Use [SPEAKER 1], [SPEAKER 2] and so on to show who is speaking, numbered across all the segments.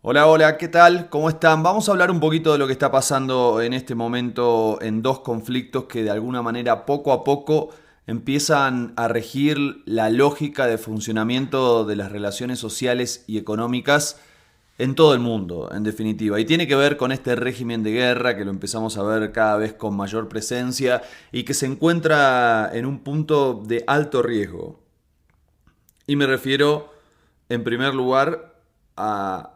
[SPEAKER 1] Hola, hola, ¿qué tal? ¿Cómo están? Vamos a hablar un poquito de lo que está pasando en este momento en dos conflictos que de alguna manera poco a poco empiezan a regir la lógica de funcionamiento de las relaciones sociales y económicas en todo el mundo, en definitiva. Y tiene que ver con este régimen de guerra que lo empezamos a ver cada vez con mayor presencia y que se encuentra en un punto de alto riesgo. Y me refiero, en primer lugar, a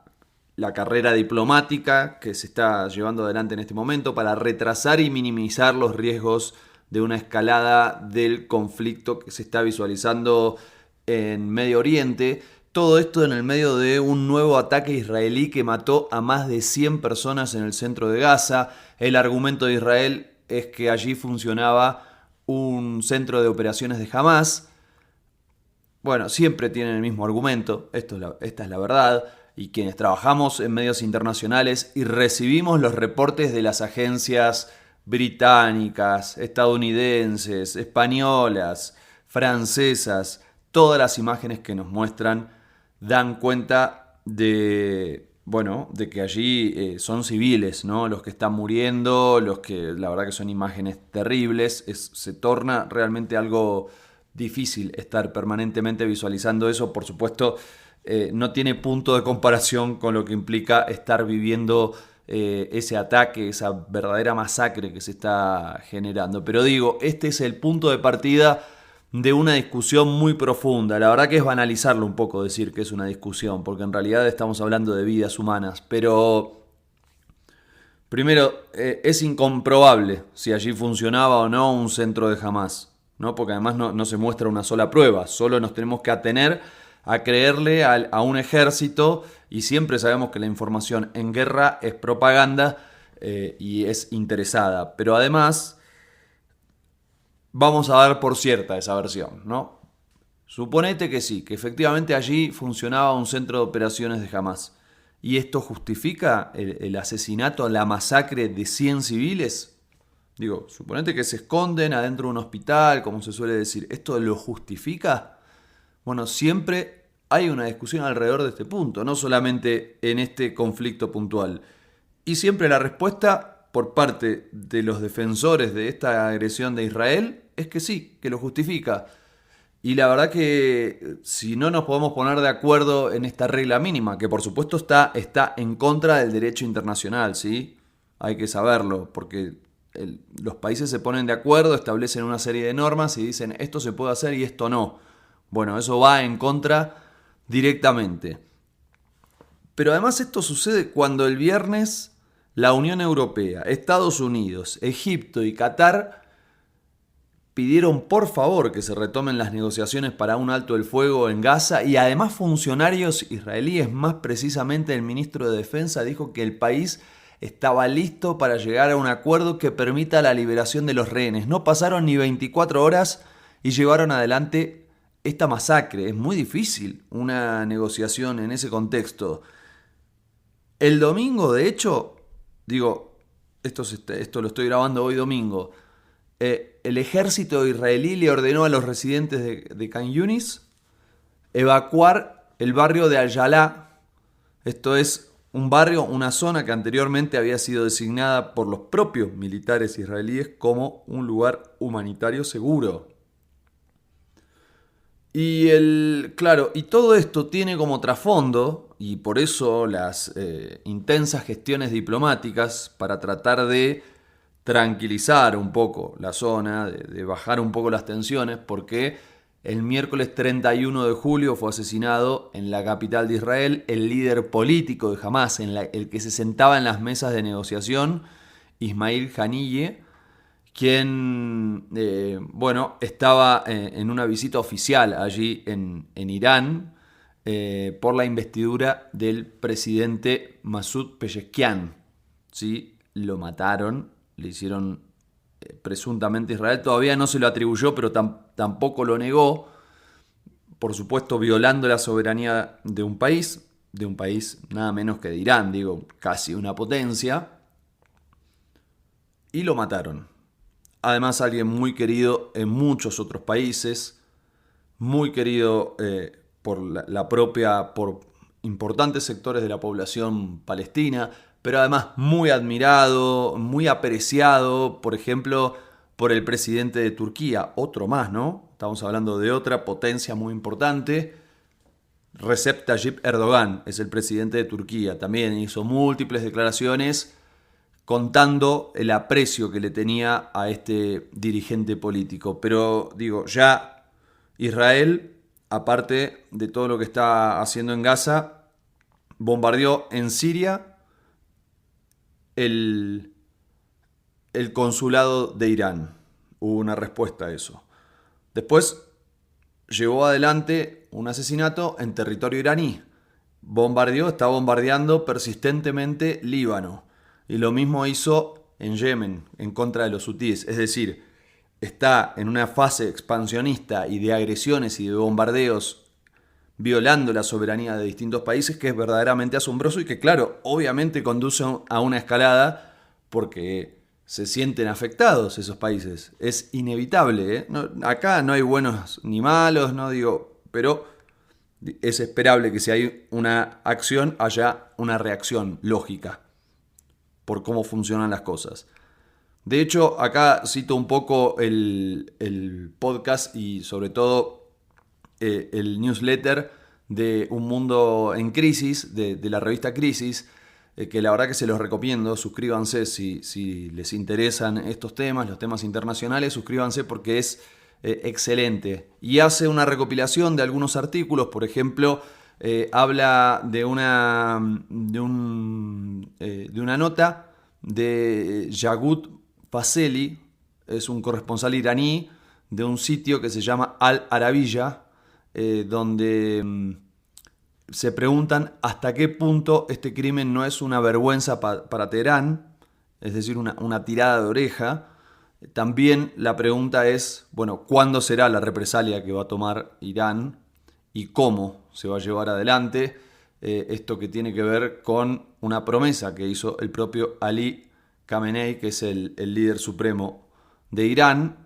[SPEAKER 1] la carrera diplomática que se está llevando adelante en este momento para retrasar y minimizar los riesgos de una escalada del conflicto que se está visualizando en Medio Oriente. Todo esto en el medio de un nuevo ataque israelí que mató a más de 100 personas en el centro de Gaza. El argumento de Israel es que allí funcionaba un centro de operaciones de Hamas. Bueno, siempre tienen el mismo argumento, esta es la verdad, y quienes trabajamos en medios internacionales y recibimos los reportes de las agencias británicas, estadounidenses, españolas, francesas, todas las imágenes que nos muestran dan cuenta de, bueno, de que allí son civiles, ¿no? Los que están muriendo, los que la verdad que son imágenes terribles, se torna realmente algo difícil estar permanentemente visualizando eso. Por supuesto, no tiene punto de comparación con lo que implica estar viviendo ese ataque, esa verdadera masacre que se está generando. Pero digo, este es el punto de partida de una discusión muy profunda. La verdad que es banalizarlo un poco decir que es una discusión, porque en realidad estamos hablando de vidas humanas. Pero primero, es incomprobable si allí funcionaba o no un centro de Hamas, ¿no? Porque además no se muestra una sola prueba, solo nos tenemos que atener a creerle a un ejército y siempre sabemos que la información en guerra es propaganda y es interesada. Pero además vamos a dar por cierta esa versión, ¿no? Suponete que sí, que efectivamente allí funcionaba un centro de operaciones de Hamas. ¿Y esto justifica el asesinato, la masacre de 100 civiles? Digo, suponete que se esconden adentro de un hospital, como se suele decir. ¿Esto lo justifica? Bueno, siempre hay una discusión alrededor de este punto, no solamente en este conflicto puntual. Y siempre la respuesta por parte de los defensores de esta agresión de Israel es que sí, que lo justifica. Y la verdad que si no nos podemos poner de acuerdo en esta regla mínima, que por supuesto está en contra del derecho internacional, ¿sí? Hay que saberlo, porque los países se ponen de acuerdo, establecen una serie de normas y dicen esto se puede hacer y esto no. Bueno, eso va en contra directamente. Pero además esto sucede cuando el viernes la Unión Europea, Estados Unidos, Egipto y Qatar pidieron por favor que se retomen las negociaciones para un alto el fuego en Gaza y además funcionarios israelíes, más precisamente el ministro de Defensa, dijo que el país estaba listo para llegar a un acuerdo que permita la liberación de los rehenes. No pasaron ni 24 horas y llevaron adelante esta masacre. Es muy difícil una negociación en ese contexto. El domingo, de hecho, digo, esto lo estoy grabando hoy domingo, el ejército israelí le ordenó a los residentes de Khan Yunis evacuar el barrio de Al-Jalá. Esto es un barrio, una zona que anteriormente había sido designada por los propios militares israelíes como un lugar humanitario seguro. Claro, y todo esto tiene como trasfondo, y por eso las intensas gestiones diplomáticas para tratar de tranquilizar un poco la zona, de bajar un poco las tensiones, porque el miércoles 31 de julio fue asesinado en la capital de Israel el líder político de Hamas, el que se sentaba en las mesas de negociación, Ismail Haniyeh, quien, bueno, estaba en una visita oficial allí en Irán por la investidura del presidente Masoud Pezeshkian. ¿Sí? Lo mataron, le hicieron presuntamente Israel, todavía no se lo atribuyó, pero tampoco lo negó, por supuesto violando la soberanía de un país nada menos que de Irán, digo, casi una potencia, y lo mataron. Además, alguien muy querido en muchos otros países, muy querido por la propia, por importantes sectores de la población palestina, pero además muy admirado, muy apreciado, por ejemplo, por el presidente de Turquía, otro más, ¿no? Estamos hablando de otra potencia muy importante. Recep Tayyip Erdogan es el presidente de Turquía, también hizo múltiples declaraciones contando el aprecio que le tenía a este dirigente político. Pero digo, ya Israel, aparte de todo lo que está haciendo en Gaza, bombardeó en Siria el consulado de Irán. Hubo una respuesta a eso. Después llevó adelante un asesinato en territorio iraní. Está bombardeando persistentemente Líbano. Y lo mismo hizo en Yemen, en contra de los hutíes. Es decir, está en una fase expansionista y de agresiones y de bombardeos violando la soberanía de distintos países, que es verdaderamente asombroso y que, claro, obviamente conduce a una escalada porque se sienten afectados esos países. Es inevitable, ¿eh? Acá no hay buenos ni malos, no digo, pero es esperable que si hay una acción haya una reacción lógica por cómo funcionan las cosas. De hecho, acá cito un poco el podcast y sobre todo el newsletter de Un Mundo en Crisis, de la revista Crisis, que la verdad que se los recomiendo. Suscríbanse si les interesan estos temas, los temas internacionales, suscríbanse porque es excelente. Y hace una recopilación de algunos artículos, por ejemplo, habla de una nota de Yagut Faseli, es un corresponsal iraní de un sitio que se llama Al Arabiya, donde se preguntan hasta qué punto este crimen no es una vergüenza para Teherán, es decir, una tirada de oreja. También la pregunta es, bueno, ¿cuándo será la represalia que va a tomar Irán y cómo se va a llevar adelante? Esto que tiene que ver con una promesa que hizo el propio Ali Khamenei, que es el líder supremo de Irán.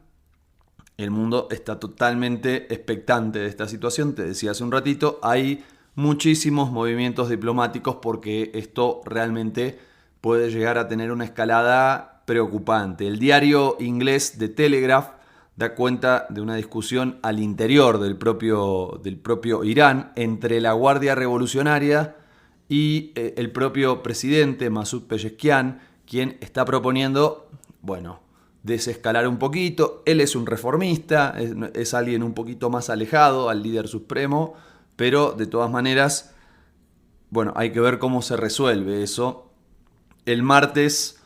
[SPEAKER 1] El mundo está totalmente expectante de esta situación. Te decía hace un ratito, hay muchísimos movimientos diplomáticos porque esto realmente puede llegar a tener una escalada preocupante. El diario inglés The Telegraph da cuenta de una discusión al interior del propio Irán entre la Guardia Revolucionaria y el propio presidente Masoud Pezeshkian, quien está proponiendo, bueno, desescalar un poquito. Él es un reformista, es alguien un poquito más alejado al líder supremo, pero de todas maneras, bueno, hay que ver cómo se resuelve eso. El martes,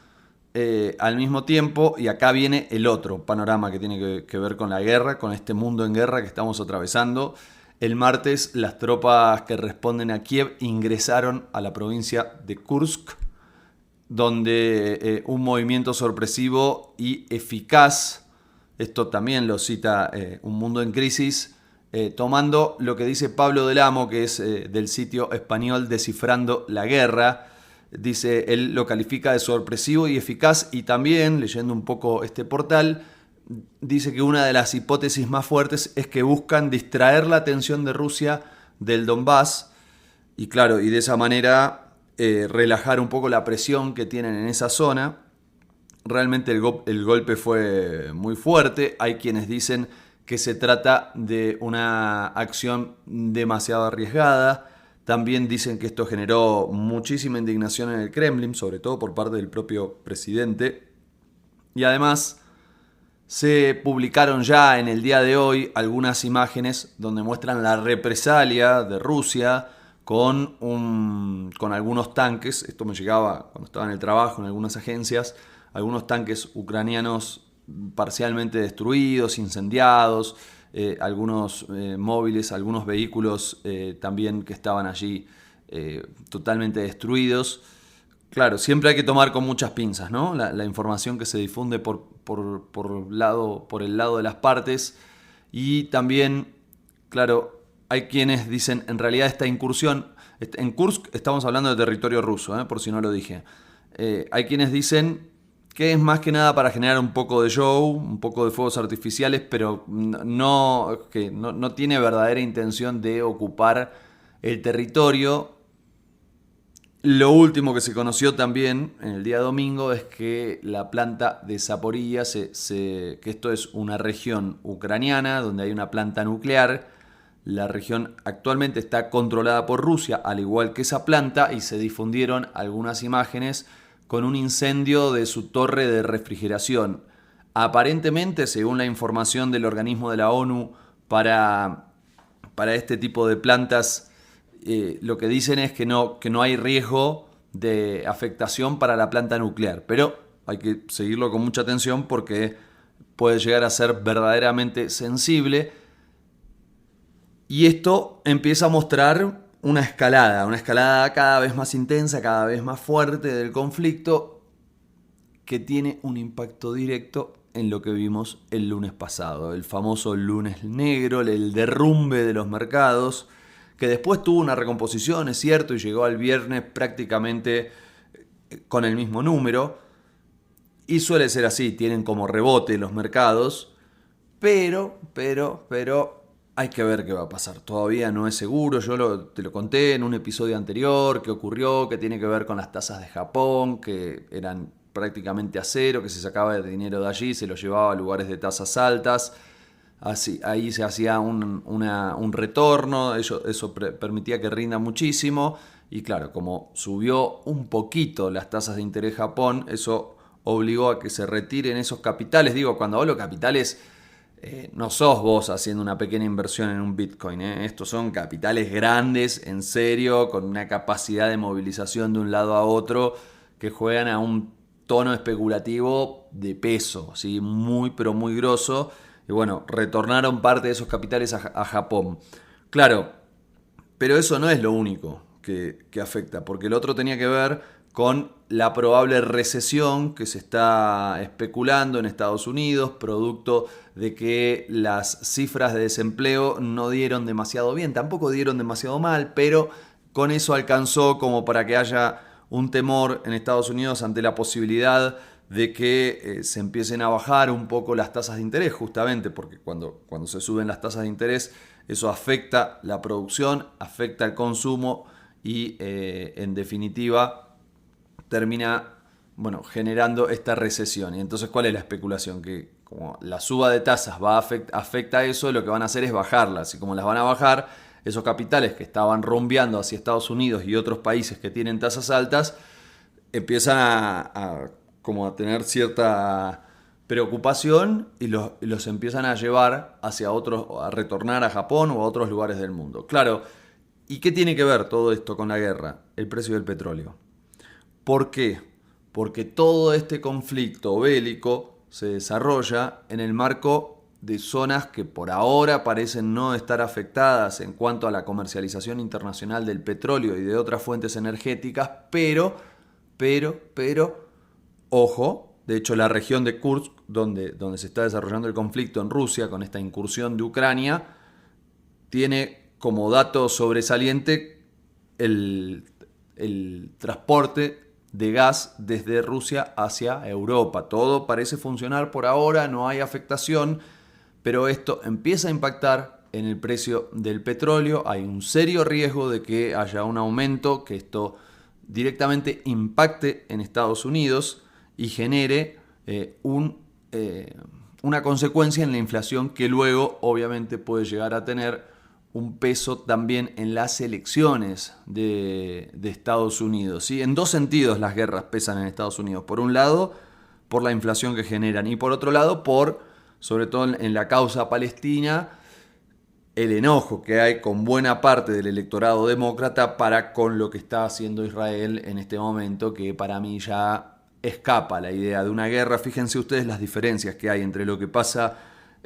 [SPEAKER 1] al mismo tiempo, y acá viene el otro panorama que tiene que ver con la guerra, con este mundo en guerra que estamos atravesando. El martes, las tropas que responden a Kiev ingresaron a la provincia de Kursk, donde un movimiento sorpresivo y eficaz, esto también lo cita Un Mundo en Crisis, tomando lo que dice Pablo del Amo, que es del sitio español Descifrando la Guerra. Dice, él lo califica de sorpresivo y eficaz, y también, leyendo un poco este portal, dice que una de las hipótesis más fuertes es que buscan distraer la atención de Rusia del Donbass, y claro, y de esa manera relajar un poco la presión que tienen en esa zona. Realmente el golpe fue muy fuerte. Hay quienes dicen que se trata de una acción demasiado arriesgada. También dicen que esto generó muchísima indignación en el Kremlin, sobre todo por parte del propio presidente. Y además se publicaron ya en el día de hoy algunas imágenes donde muestran la represalia de Rusia con algunos tanques. Esto me llegaba cuando estaba en el trabajo en algunas agencias. Algunos tanques ucranianos parcialmente destruidos, incendiados, algunos móviles, algunos vehículos también que estaban allí totalmente destruidos. Claro, siempre hay que tomar con muchas pinzas, ¿no? La información que se difunde por el lado de las partes. Y también, claro, hay quienes dicen, en realidad esta incursión, en Kursk estamos hablando de territorio ruso, por si no lo dije. Hay quienes dicen que es más que nada para generar un poco de show, un poco de fuegos artificiales, pero no tiene verdadera intención de ocupar el territorio. Lo último que se conoció también en el día domingo es que la planta de Zaporilla, que esto es una región ucraniana donde hay una planta nuclear. La región actualmente está controlada por Rusia, al igual que esa planta, y se difundieron algunas imágenes con un incendio de su torre de refrigeración. Aparentemente, según la información del organismo de la ONU para este tipo de plantas, lo que dicen es que no hay riesgo de afectación para la planta nuclear, pero hay que seguirlo con mucha atención porque puede llegar a ser verdaderamente sensible. Y esto empieza a mostrar una escalada cada vez más intensa, cada vez más fuerte del conflicto, que tiene un impacto directo en lo que vimos el lunes pasado, el famoso lunes negro, el derrumbe de los mercados, que después tuvo una recomposición, es cierto, y llegó al viernes prácticamente con el mismo número, y suele ser así, tienen como rebote los mercados, pero hay que ver qué va a pasar. Todavía no es seguro. Te lo conté en un episodio anterior, qué ocurrió, que tiene que ver con las tasas de Japón, que eran prácticamente a cero, que se sacaba el dinero de allí, se lo llevaba a lugares de tasas altas. Así, ahí se hacía un retorno, eso permitía que rinda muchísimo. Y claro, como subió un poquito las tasas de interés Japón, eso obligó a que se retiren esos capitales. Digo, cuando hablo capitales, no sos vos haciendo una pequeña inversión en un Bitcoin. Estos son capitales grandes, en serio, con una capacidad de movilización de un lado a otro, que juegan a un tono especulativo de peso, ¿sí? Muy, pero muy grosso. Y bueno, retornaron parte de esos capitales a Japón. Claro, pero eso no es lo único que afecta, porque el otro tenía que ver con la probable recesión que se está especulando en Estados Unidos, producto de que las cifras de desempleo no dieron demasiado bien, tampoco dieron demasiado mal, pero con eso alcanzó como para que haya un temor en Estados Unidos ante la posibilidad de que se empiecen a bajar un poco las tasas de interés, justamente porque cuando se suben las tasas de interés, eso afecta la producción, afecta el consumo y en definitiva termina generando esta recesión. Y entonces, ¿cuál es la especulación? Que como la suba de tasas afecta a eso, lo que van a hacer es bajarlas. Y como las van a bajar, esos capitales que estaban rumbeando hacia Estados Unidos y otros países que tienen tasas altas, empiezan como a tener cierta preocupación y los empiezan a llevar hacia otros, a retornar a Japón o a otros lugares del mundo. Claro, ¿y qué tiene que ver todo esto con la guerra? El precio del petróleo. ¿Por qué? Porque todo este conflicto bélico se desarrolla en el marco de zonas que por ahora parecen no estar afectadas en cuanto a la comercialización internacional del petróleo y de otras fuentes energéticas, pero, ojo, de hecho la región de Kursk, donde se está desarrollando el conflicto en Rusia con esta incursión de Ucrania, tiene como dato sobresaliente el transporte de gas desde Rusia hacia Europa. Todo parece funcionar por ahora, no hay afectación, pero esto empieza a impactar en el precio del petróleo. Hay un serio riesgo de que haya un aumento, que esto directamente impacte en Estados Unidos y genere una consecuencia en la inflación que luego obviamente puede llegar a tener un peso también en las elecciones de Estados Unidos, ¿sí? En dos sentidos las guerras pesan en Estados Unidos. Por un lado, por la inflación que generan, y por otro lado, sobre todo en la causa palestina, el enojo que hay con buena parte del electorado demócrata para con lo que está haciendo Israel en este momento, que para mí ya escapa la idea de una guerra. Fíjense ustedes las diferencias que hay entre lo que pasa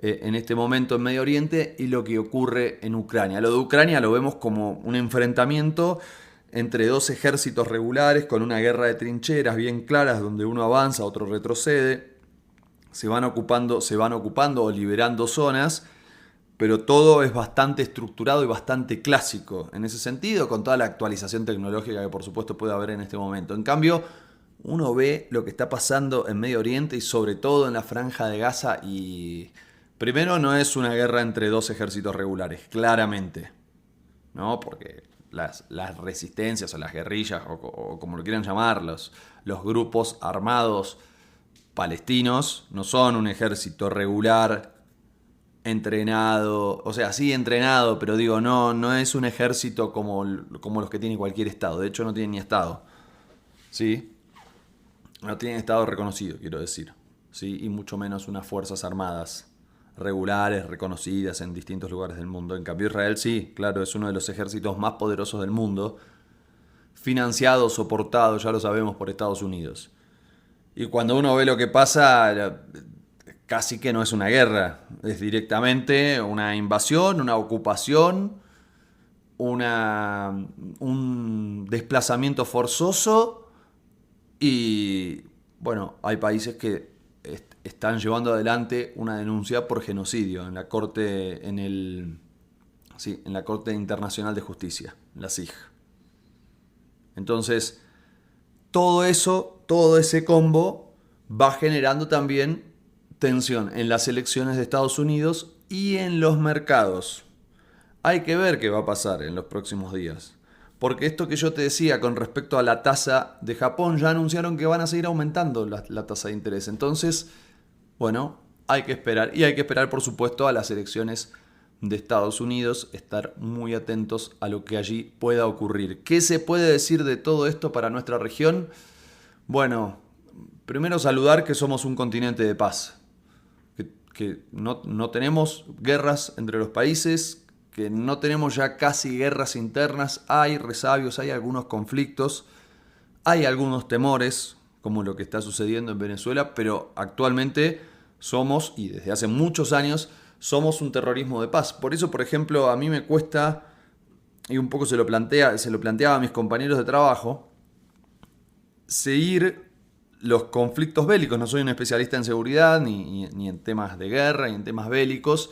[SPEAKER 1] en este momento en Medio Oriente y lo que ocurre en Ucrania. Lo de Ucrania lo vemos como un enfrentamiento entre dos ejércitos regulares con una guerra de trincheras bien claras donde uno avanza, otro retrocede, se van ocupando o liberando zonas, pero todo es bastante estructurado y bastante clásico en ese sentido, con toda la actualización tecnológica que por supuesto puede haber en este momento. En cambio, uno ve lo que está pasando en Medio Oriente y sobre todo en la Franja de Gaza y primero no es una guerra entre dos ejércitos regulares, claramente, ¿no? Porque las resistencias o las guerrillas o como lo quieran llamar, los grupos armados palestinos no son un ejército regular, entrenado, o sea, sí entrenado, pero digo, no es un ejército como los que tiene cualquier estado. De hecho, no tienen ni estado, ¿sí? No tienen estado reconocido, quiero decir, ¿sí? Y mucho menos unas fuerzas armadas regulares, reconocidas en distintos lugares del mundo. En cambio, Israel sí, claro, es uno de los ejércitos más poderosos del mundo, financiado, soportado, ya lo sabemos, por Estados Unidos. Y cuando uno ve lo que pasa, casi que no es una guerra, es directamente una invasión, una ocupación, un desplazamiento forzoso y, bueno, hay países que están llevando adelante una denuncia por genocidio en la Corte, en la Corte Internacional de Justicia, la CIJ. Entonces, todo eso, todo ese combo va generando también tensión en las elecciones de Estados Unidos y en los mercados. Hay que ver qué va a pasar en los próximos días. Porque esto que yo te decía con respecto a la tasa de Japón, ya anunciaron que van a seguir aumentando la tasa de interés. Entonces, bueno, hay que esperar. Y hay que esperar, por supuesto, a las elecciones de Estados Unidos, estar muy atentos a lo que allí pueda ocurrir. ¿Qué se puede decir de todo esto para nuestra región? Bueno, primero saludar que somos un continente de paz, que no tenemos guerras entre los países, que no tenemos ya casi guerras internas, hay resabios, hay algunos conflictos, hay algunos temores, como lo que está sucediendo en Venezuela, pero actualmente somos, y desde hace muchos años, somos un terrorismo de paz. Por eso, por ejemplo, a mí me cuesta, y un poco se lo planteaba a mis compañeros de trabajo, seguir los conflictos bélicos. No soy un especialista en seguridad, ni en temas de guerra, ni en temas bélicos.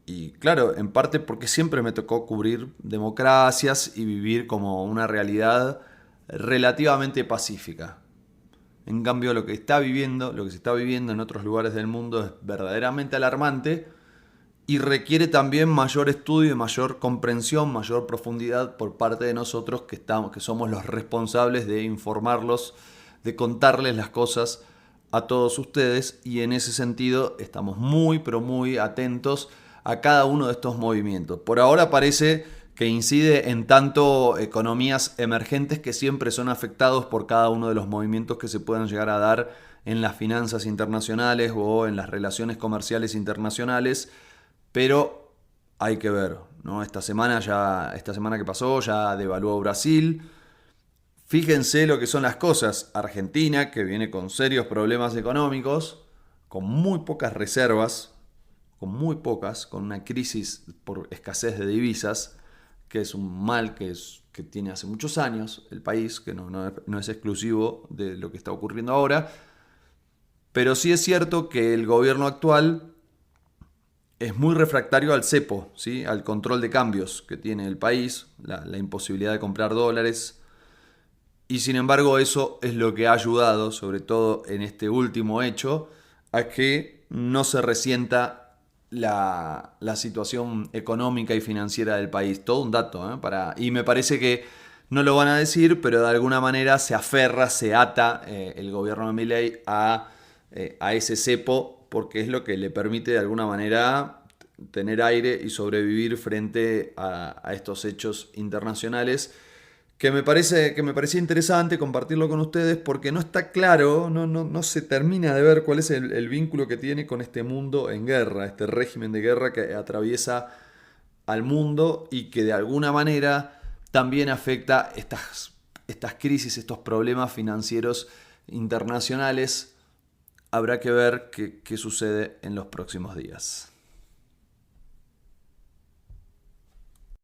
[SPEAKER 1] Y claro, en parte porque siempre me tocó cubrir democracias y vivir como una realidad relativamente pacífica. En cambio, lo que se está viviendo en otros lugares del mundo es verdaderamente alarmante y requiere también mayor estudio y mayor comprensión, mayor profundidad por parte de nosotros que somos los responsables de informarlos, de contarles las cosas a todos ustedes, y en ese sentido estamos muy pero muy atentos a cada uno de estos movimientos. Por ahora parece que incide en tanto economías emergentes que siempre son afectados por cada uno de los movimientos que se puedan llegar a dar en las finanzas internacionales o en las relaciones comerciales internacionales, pero hay que ver, ¿no? Esta semana que pasó ya devaluó Brasil. Fíjense lo que son las cosas. Argentina, que viene con serios problemas económicos, con muy pocas reservas, con una crisis por escasez de divisas, que es un mal que tiene hace muchos años el país, que no es exclusivo de lo que está ocurriendo ahora. Pero sí es cierto que el gobierno actual es muy refractario al cepo, ¿sí? Al control de cambios que tiene el país, la imposibilidad de comprar dólares. Y sin embargo eso es lo que ha ayudado, sobre todo en este último hecho, a que no se resienta la situación económica y financiera del país. Todo un dato, y me parece que no lo van a decir, pero de alguna manera se aferra, se ata el gobierno de Milei a ese cepo, porque es lo que le permite de alguna manera tener aire y sobrevivir frente a estos hechos internacionales, que me parecía interesante compartirlo con ustedes porque no está claro, no se termina de ver cuál es el vínculo que tiene con este mundo en guerra, este régimen de guerra que atraviesa al mundo y que de alguna manera también afecta estas crisis, estos problemas financieros internacionales. Habrá que ver qué sucede en los próximos días.